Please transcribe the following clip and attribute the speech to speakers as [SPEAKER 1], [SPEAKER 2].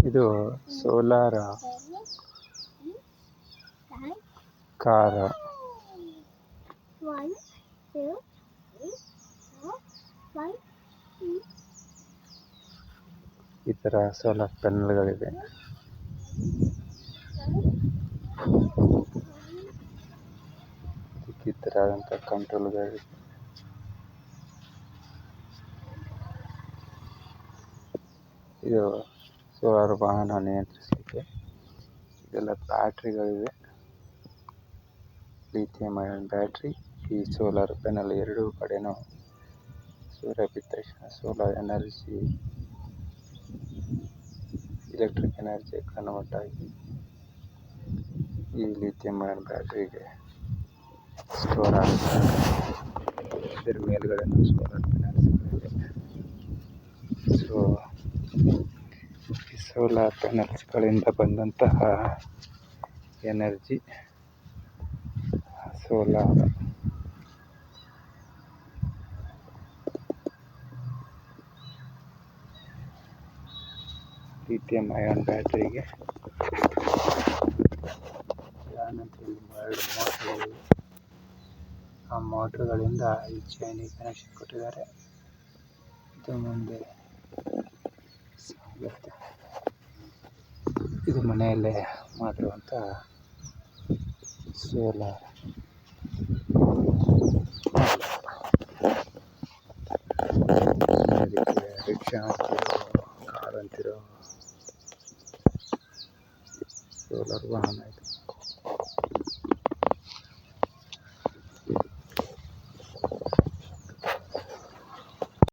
[SPEAKER 1] ಇದು solar car. ಈ ತರ ಸೋಲಾರ್ ಪ್ಯಾನೆಲ್ಗಳಿವೆ. ಈ ತರ ಆದಂತ ಕಂಟ್ರೋಲ್ಗಳಿವೆ. ಇದು ಸೋಲಾರ್ ವಾಹನ ನಿಯಂತ್ರಿಸಲಿಕ್ಕೆ ಇದೆಲ್ಲ ಬ್ಯಾಟ್ರಿಗಳಿವೆ. ಲಿಥಿಯಂ ಅಯಾನ್ ಬ್ಯಾಟ್ರಿ, ಈ ಸೋಲಾರ್ ಪ್ಯಾನೆಲ್ ಎರಡೂ ಕಡೆನೂ ಸೂರ್ಯ ಬಿದ್ದ ತಕ್ಷಣ solar energy electric energy convert ಆಗಿ ಈ ಲಿಥಿಯಂ ಅಯಾನ್ ಬ್ಯಾಟ್ರಿಗೆ ಸ್ಟೋರ್ ಆಗುತ್ತೆ. ಇದರ ಮೇಲ್ಗಡೆ ಸೋಲಾರ್ ಪ್ಯಾನೆಲ್ಸ್ಗಳಿವೆ. ಈ ಸೋಲಾರ್ ಪ್ಯಾನೆಲ್ಸ್ಗಳಿಂದ ಬಂದಂತಹ ಎನರ್ಜಿ ಸೋಲಾರ್ ಲಿಥಿಯಂ ಅಯಾನ್ ಬ್ಯಾಟ್ರಿಗೆ. ಆನಂತರ ಎರಡು ಮೋಟರ್ಗಳಿವೆ. ಆ ಮೋಟರ್ಗಳಿಂದ ಈ ಚೈನಿಗೆ ಕನೆಕ್ಷನ್ ಕೊಟ್ಟಿದ್ದಾರೆ. ಇದು ಮುಂದೆ ಸಾಗುತ್ತೆ. ಇದು ಮನೆಯಲ್ಲೇ ಮಾಡಿರುವಂಥ ಸೋಲಾರ್ ರಿಕ್ಷಾ ಅಂತಿರೋ, ಕಾರ್ ಅಂತಿರೋ ಸೋಲಾರ್ ವಾಹನ ಇದು.